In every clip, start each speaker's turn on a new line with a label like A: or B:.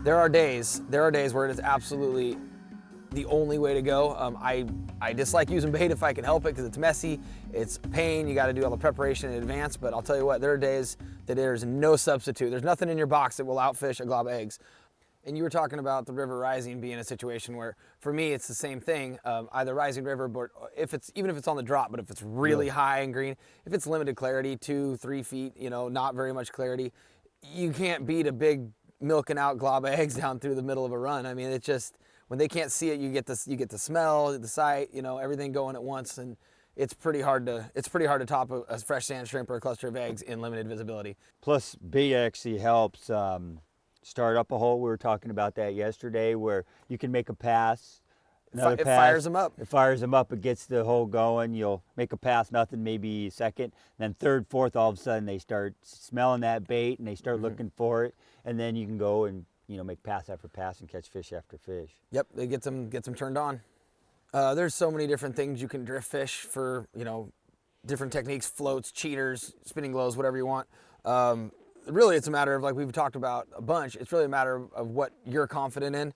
A: There are days where it is absolutely the only way to go. I dislike using bait if I can help it because it's messy, it's pain, you got to do all the preparation in advance, but I'll tell you what, there are days that there's no substitute. There's nothing in your box that will outfish a glob of eggs. And you were talking about the river rising being a situation where, for me, it's the same thing. Either rising river, but even if it's on the drop, but if it's really high and green, if it's limited clarity, 2-3 feet, not very much clarity, you can't beat a big milking out glob of eggs down through the middle of a run. I mean, it's just, when they can't see it, you get the smell, the sight, everything going at once, and it's pretty hard to top a fresh sand shrimp or a cluster of eggs in limited visibility.
B: Plus, bait actually helps start up a hole. We were talking about that yesterday, where you can make a pass, another
A: It
B: pass.
A: fires them up.
B: It fires them up. It gets the hole going. You'll make a pass, nothing, maybe second, then third, fourth. All of a sudden, they start smelling that bait and they start looking for it, and then you can go and make pass after pass and catch fish after fish.
A: Yep, it gets them turned on. There's so many different things you can drift fish for, different techniques, floats, cheaters, spinning glows, whatever you want. Really, it's a matter of, like we've talked about a bunch, it's really a matter of what you're confident in.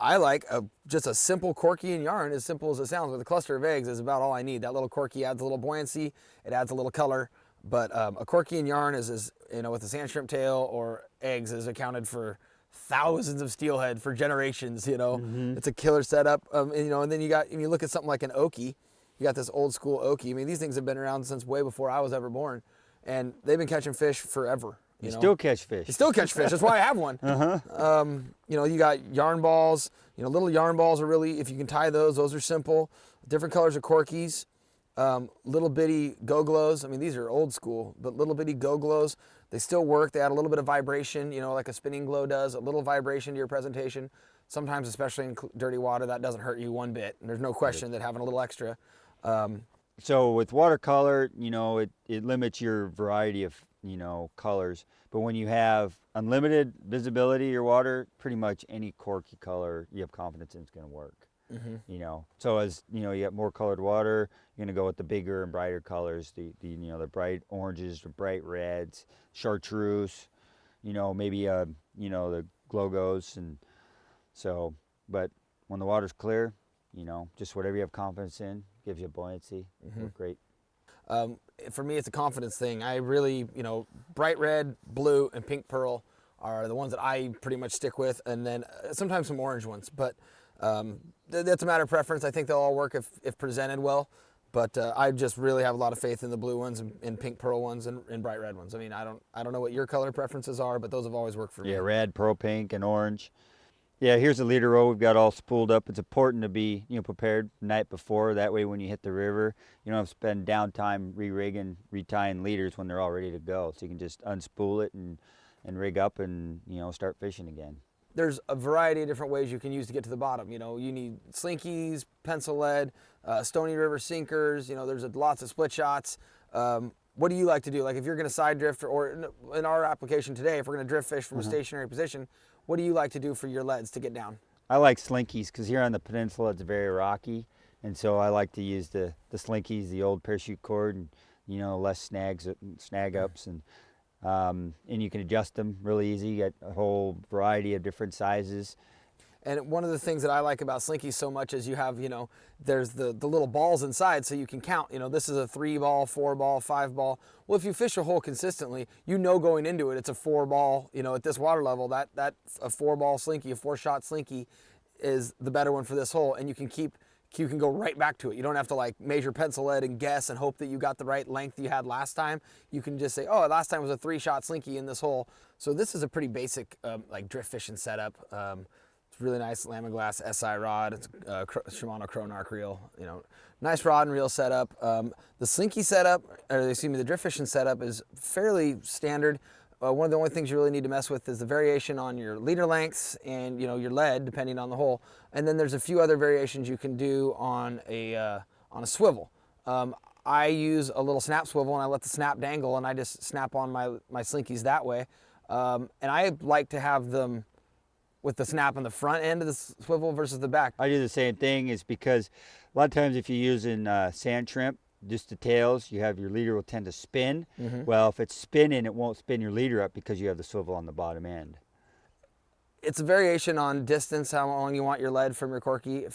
A: I like just a simple corky and yarn, as simple as it sounds, with a cluster of eggs is about all I need. That little corky adds a little buoyancy, it adds a little color, but a corky and yarn is with a sand shrimp tail or eggs is accounted for thousands of steelhead for generations. It's a killer setup. And then you look at something like an okie, you got this old school okie. I mean, these things have been around since way before I was ever born, and they've been catching fish forever.
B: You still catch fish.
A: You still catch fish. That's why I have one. You got yarn balls. Little yarn balls are really, if you can tie those are simple. Different colors of corkies. Little bitty go-glows. I mean, these are old school, but little bitty go-glows, they still work. They add a little bit of vibration, like a spinning glow does, a little vibration to your presentation. Sometimes, especially in dirty water, that doesn't hurt you one bit. And there's no question that having a little extra.
B: So with watercolor, it limits your variety of, colors. But when you have unlimited visibility of your water, pretty much any corky color you have confidence in is going to work. So as you get more colored water, you're going to go with the bigger and brighter colors, the bright oranges, the bright reds, chartreuse, maybe the glogos. And so, but when the water's clear, just whatever you have confidence in gives you buoyancy. Work great.
A: For me, it's a confidence thing. I really, bright red, blue, and pink pearl are the ones that I pretty much stick with, and then sometimes some orange ones. But that's a matter of preference. I think they'll all work if presented well. But I just really have a lot of faith in the blue ones and pink pearl ones and bright red ones. I mean, I don't know what your color preferences are, but those have always worked for me.
B: Yeah, red, pearl pink, and orange. Yeah, here's the leader row we've got all spooled up. It's important to be prepared the night before. That way when you hit the river, you don't have to spend downtime re-rigging, retying leaders when they're all ready to go. So you can just unspool it and rig up and start fishing again.
A: There's a variety of different ways you can use to get to the bottom. You need slinkies, pencil lead, Stony River sinkers. There's lots of split shots. What do you like to do? Like if you're going to side drift, or in our application today, if we're going to drift fish from a stationary position, what do you like to do for your leads to get down?
B: I like slinkies because here on the peninsula it's very rocky, and so I like to use the slinkies, the old parachute cord, and less snag ups, and you can adjust them really easy. You get a whole variety of different sizes.
A: And one of the things that I like about slinkies so much is you have, there's the little balls inside so you can count. This is a 3-ball, 4-ball, 5-ball. Well, if you fish a hole consistently, going into it, it's a 4-ball, at this water level, that a 4-ball slinky, a 4-shot slinky is the better one for this hole. And you can go right back to it. You don't have to measure pencil lead and guess and hope that you got the right length you had last time. You can just say, oh, last time was a 3-shot slinky in this hole. So this is a pretty basic drift fishing setup. Really nice Lamiglass SI rod. It's a Shimano Chronarch reel. Nice rod and reel setup. The slinky setup, the drift fishing setup is fairly standard. One of the only things you really need to mess with is the variation on your leader lengths and your lead, depending on the hole. And then there's a few other variations you can do on a swivel. I use a little snap swivel and I let the snap dangle and I just snap on my slinkies that way. And I like to have them with the snap on the front end of the swivel versus the back.
B: I do the same thing, is because a lot of times if you're using sand shrimp, just the tails, your leader will tend to spin. Well, if it's spinning, it won't spin your leader up because you have the swivel on the bottom end.
A: it's a variation on distance, how long you want your lead from your corky.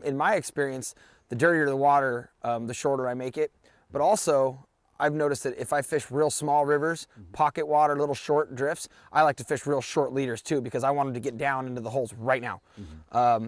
A: In my experience, the dirtier the water, the shorter I make it. But also, I've noticed that if I fish real small rivers, pocket water, little short drifts, I like to fish real short leaders too, because I want them to get down into the holes right now.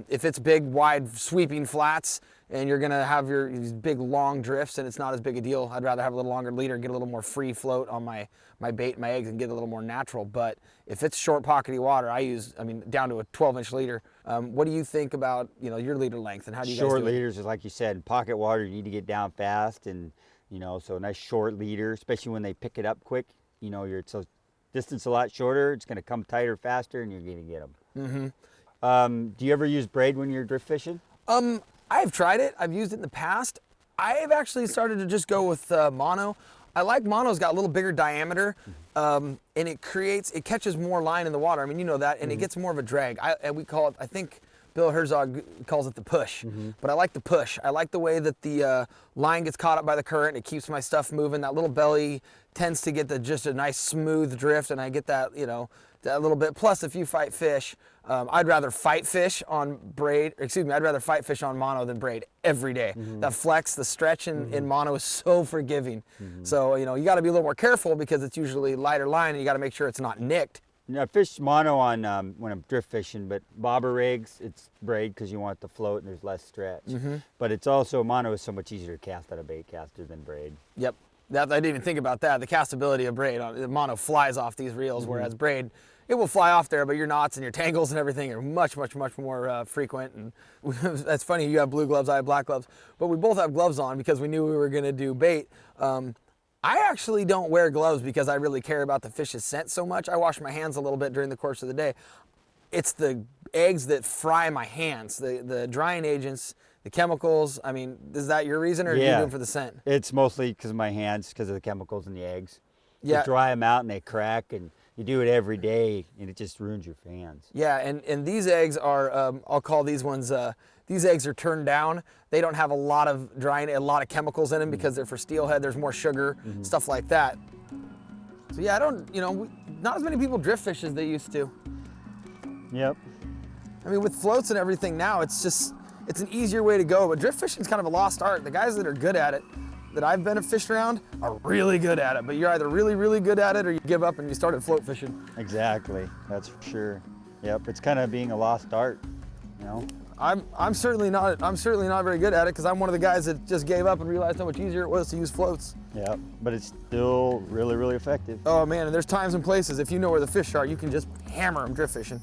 A: If it's big, wide, sweeping flats, and you're gonna have these big, long drifts, and it's not as big a deal, I'd rather have a little longer leader, get a little more free float on my bait, my eggs, and get a little more natural. But if it's short, pockety water, I mean, down to a 12-inch leader. What do you think about, your leader length, and how do you guys do it?
B: Short leaders is like you said, in pocket water, you need to get down fast, and so a nice short leader, especially when they pick it up quick. So distance a lot shorter, it's going to come tighter faster, and you're going to get them. Do you ever use braid when you're drift fishing?
A: I've tried it. I've used it in the past. I've actually started to just go with mono. I like mono's got a little bigger diameter, and it catches more line in the water. I mean, you know that, and it gets more of a drag. And we call it, I think Bill Herzog calls it the push, but I like the push. I like the way that the line gets caught up by the current. It keeps my stuff moving. That little belly tends to get just a nice smooth drift, and I get that, that little bit. Plus, if you fight fish, I'd rather fight fish on I'd rather fight fish on mono than braid every day. That flex, the stretch in mono is so forgiving. So, you got to be a little more careful because it's usually lighter line, and you got to make sure it's not nicked.
B: I fish mono on when I'm drift fishing, but bobber rigs, it's braid because you want it to float and there's less stretch. But it's also, mono is so much easier to cast out a bait caster than braid.
A: Yep, I didn't even think about that. The castability of braid, mono flies off these reels, whereas braid, it will fly off there, but your knots and your tangles and everything are much, much, much more frequent. And that's funny, you have blue gloves, I have black gloves, but we both have gloves on because we knew we were gonna do bait. I actually don't wear gloves because I really care about the fish's scent so much. I wash my hands a little bit during the course of the day. It's the eggs that fry my hands, the drying agents, the chemicals. I mean, is that your reason, or are you doing it for the scent?
B: It's mostly because of my hands, because of the chemicals in the eggs.
A: Yeah.
B: You dry them out and they crack, and you do it every day, and it just ruins your hands.
A: Yeah, and these eggs are, I'll call these ones, these eggs are turned down. They don't have a lot of chemicals in them because they're for steelhead. There's more sugar, stuff like that. So yeah, not as many people drift fish as they used to.
B: Yep.
A: I mean, with floats and everything now, it's an easier way to go, but drift fishing is kind of a lost art. The guys that are good at it, that I've been fished around, are really good at it, but you're either really, really good at it or you give up and you started float fishing.
B: Exactly, that's for sure. Yep, it's kind of being a lost art,
A: I'm certainly not very good at it because I'm one of the guys that just gave up and realized how much easier it was to use floats.
B: Yeah, but it's still really, really effective.
A: Oh man, and there's times and places, if you know where the fish are, you can just hammer them drift fishing.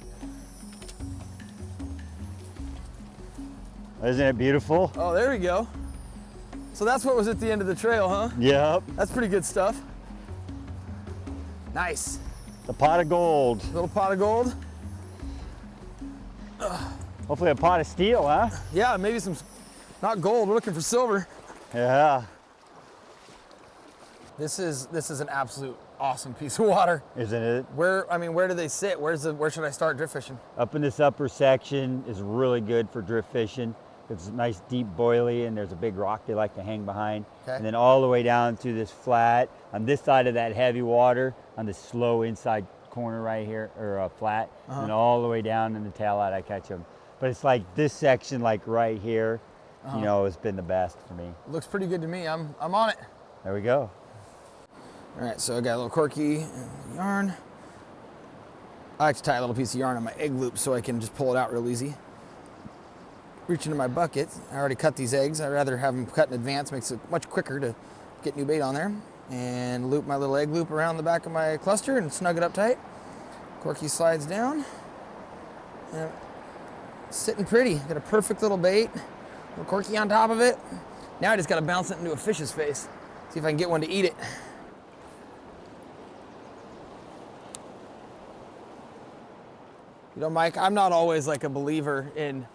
B: Isn't it beautiful?
A: Oh, there we go. So that's what was at the end of the trail, huh?
B: Yep.
A: That's pretty good stuff. Nice.
B: The pot of gold.
A: Little pot of gold.
B: Hopefully a pot of steel, huh?
A: Yeah, maybe some, not gold, we're looking for silver.
B: Yeah.
A: This is an absolute awesome piece of water.
B: Isn't it?
A: Where do they sit? Where should I start drift fishing?
B: Up in this upper section is really good for drift fishing. It's nice deep boily, and there's a big rock they like to hang behind.
A: Okay.
B: And then all the way down to this flat, on this side of that heavy water, on this slow inside corner right here, or flat, and all the way down in the tail out I catch them. But it's like this section, like right here, has been the best for me.
A: Looks pretty good to me. I'm on it.
B: There we go.
A: All right, so I got a little corky and yarn. I like to tie a little piece of yarn on my egg loop so I can just pull it out real easy. Reach into my bucket. I already cut these eggs. I'd rather have them cut in advance. Makes it much quicker to get new bait on there. And loop my little egg loop around the back of my cluster and snug it up tight. Corky slides down. And sitting pretty. Got a perfect little bait. Little corky on top of it. Now I just got to bounce it into a fish's face. See if I can get one to eat it. Mike, I'm not always like a believer in,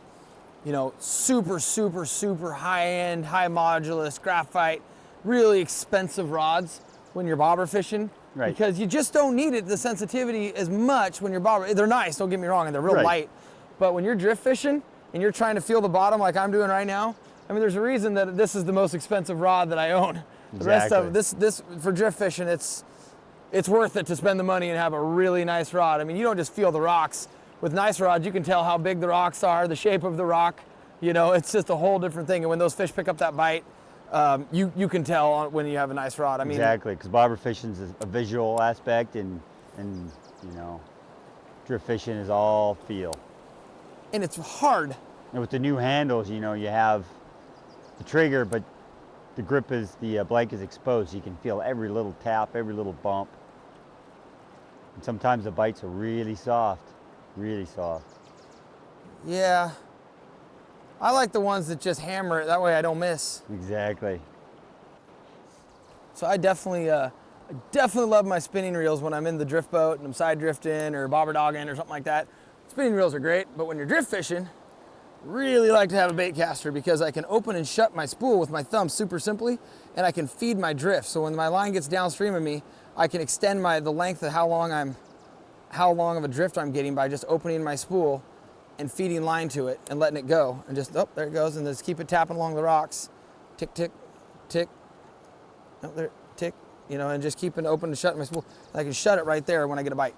A: super, super, super high-end, high modulus, graphite, really expensive rods when you're bobber fishing.
B: Right.
A: Because you just don't need it, the sensitivity as much when you're bobber. They're nice, don't get me wrong, and they're real light. But when you're drift fishing and you're trying to feel the bottom like I'm doing right now, I mean, there's a reason that this is the most expensive rod that I own. The rest of this for drift fishing, it's worth it to spend the money and have a really nice rod. I mean, you don't just feel the rocks with nice rods, you can tell how big the rocks are, the shape of the rock. You know, it's just a whole different thing. And when those fish pick up that bite, you can tell when you have a nice rod. I mean,
B: exactly, because bobber fishing is a visual aspect, and you know, drift fishing is all feel.
A: And it's hard.
B: And with the new handles, you know, you have the trigger, but the grip is, the blank is exposed, so you can feel every little tap, every little bump. And sometimes the bites are really soft, really soft.
A: Yeah. I like the ones that just hammer it, that way I don't miss.
B: Exactly.
A: So I definitely love my spinning reels when I'm in the drift boat and I'm side drifting or bobber dogging or something like that. Spinning reels are great, but when you're drift fishing, really like to have a bait caster because I can open and shut my spool with my thumb super simply, and I can feed my drift. So when my line gets downstream of me, I can extend the length of how long of a drift I'm getting by just opening my spool and feeding line to it and letting it go. And just, oh, there it goes, and just keep it tapping along the rocks. Tick, tick, tick. Oh, there, tick. You know, and just keep it open and shut my spool. And I can shut it right there when I get a bite.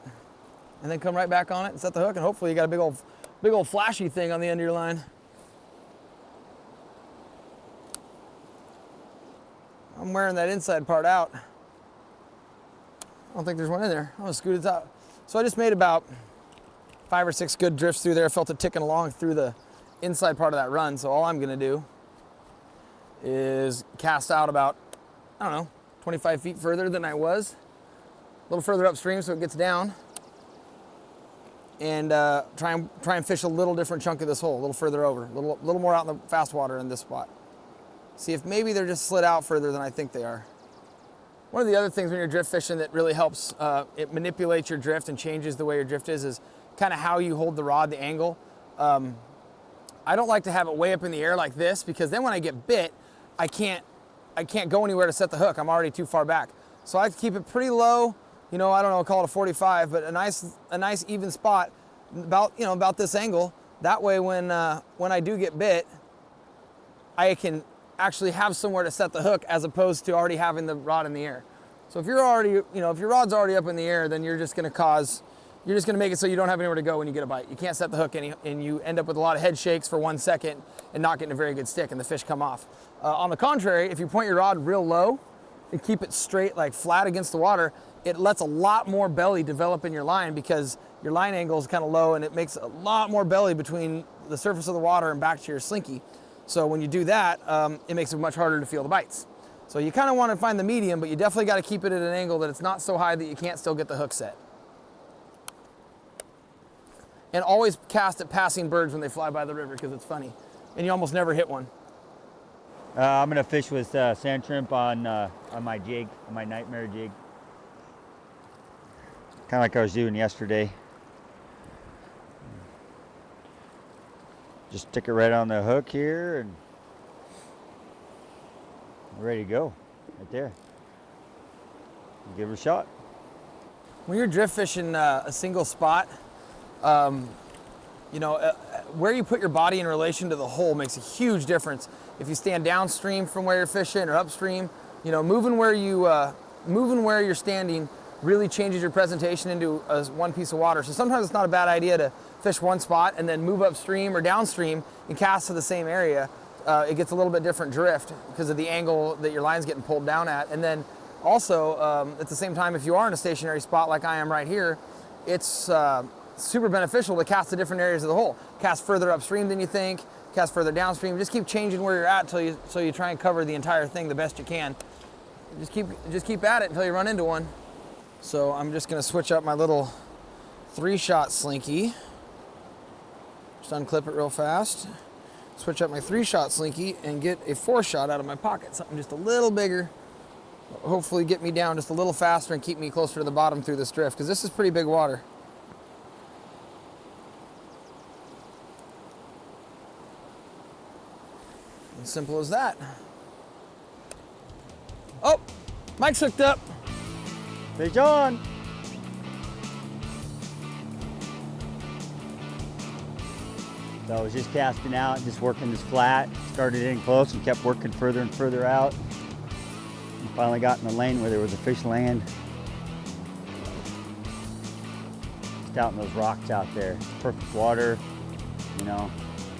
A: And then come right back on it and set the hook, and hopefully you got a big old flashy thing on the end of your line. I'm wearing that inside part out. I don't think there's one in there. I'm gonna scoot it out. So I just made about 5 or 6 good drifts through there. I felt it ticking along through the inside part of that run. So all I'm gonna do is cast out about, I don't know, 25 feet further than I was. A little further upstream so it gets down. And try and fish a little different chunk of this hole, a little further over, a little more out in the fast water in this spot. See if maybe they're just slid out further than I think they are. One of the other things when you're drift fishing that really helps, it manipulates your drift and changes the way your drift is kind of how you hold the rod, the angle. I don't like to have it way up in the air like this because then when I get bit, I can't go anywhere to set the hook. I'm already too far back. So I like to keep it pretty low. You know, I don't know, call it a 45, but a nice even spot about this angle. That way when I do get bit, I can actually have somewhere to set the hook as opposed to already having the rod in the air. So if you're already, if your rod's already up in the air, then you're just gonna make it so you don't have anywhere to go when you get a bite. You can't set the hook and you end up with a lot of head shakes for 1 second and not getting a very good stick and the fish come off. On the contrary, if you point your rod real low and keep it straight, like flat against the water, it lets a lot more belly develop in your line because your line angle is kind of low and it makes a lot more belly between the surface of the water and back to your slinky. So when you do that, it makes it much harder to feel the bites. So you kind of want to find the medium, but you definitely got to keep it at an angle that it's not so high that you can't still get the hook set. And always cast at passing birds when they fly by the river because it's funny. And you almost never hit one.
B: I'm gonna fish with sand shrimp on my jig, on my nightmare jig. Kind of like I was doing yesterday. Just stick it right on the hook here and we're ready to go, right there. Give it a shot.
A: When you're drift fishing a single spot, where you put your body in relation to the hole makes a huge difference. If you stand downstream from where you're fishing or upstream, moving where you're standing really changes your presentation into one piece of water. So sometimes it's not a bad idea to fish one spot and then move upstream or downstream and cast to the same area. It gets a little bit different drift because of the angle that your line's getting pulled down at. And then also, at the same time, if you are in a stationary spot like I am right here, it's super beneficial to cast to different areas of the hole. Cast further upstream than you think, cast further downstream. Just keep changing where you're at so you try and cover the entire thing the best you can. Just keep at it until you run into one. So I'm just gonna switch up my little 3-shot slinky. Just unclip it real fast. Switch up my 3-shot slinky and get a 4-shot out of my pocket. Something just a little bigger. Hopefully get me down just a little faster and keep me closer to the bottom through this drift, because this is pretty big water. As simple as that. Oh, Mike's hooked up.
B: Fish on. So I was just casting out, just working this flat, started in close and kept working further and further out. And finally got in the lane where there was a fish land. just out in those rocks out there. Perfect water, you know,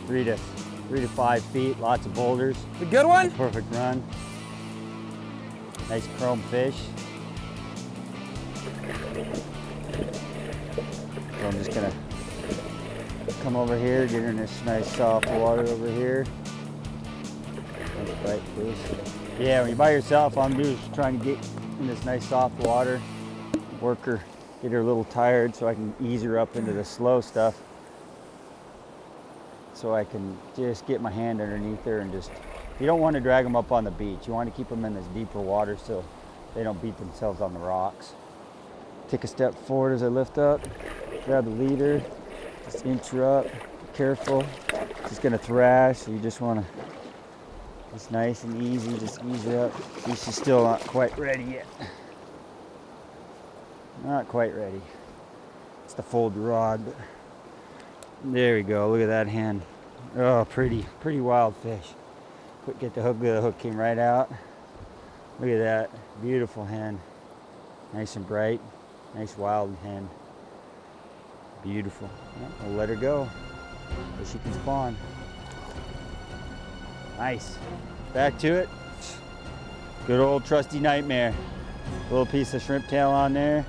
B: 3 to 5 feet, lots of boulders.
A: The good one?
B: Perfect run. Nice chrome fish. So I'm just gonna come over here, get in this nice soft water over here. Nice bright fish. Yeah, when you're by yourself, I'm just trying to get in this nice soft water. Work her, get her a little tired so I can ease her up into the slow stuff. So I can just get my hand underneath her and just, you don't want to drag them up on the beach. You want to keep them in this deeper water so they don't beat themselves on the rocks. Take a step forward as I lift up, grab the leader, just inch her up, be careful. She's gonna thrash, so you just want to, it's nice and easy, just ease her up. See, she's still not quite ready yet. Not quite ready. It's the fold rod, but there we go, look at that hen. Oh, pretty wild fish. Quick, get the hook came right out. Look at that, beautiful hen. Nice and bright, nice wild hen. Beautiful. Yeah, we'll let her go so she can spawn. Nice. Back to it. Good old trusty Nightmare. Little piece of shrimp tail on there.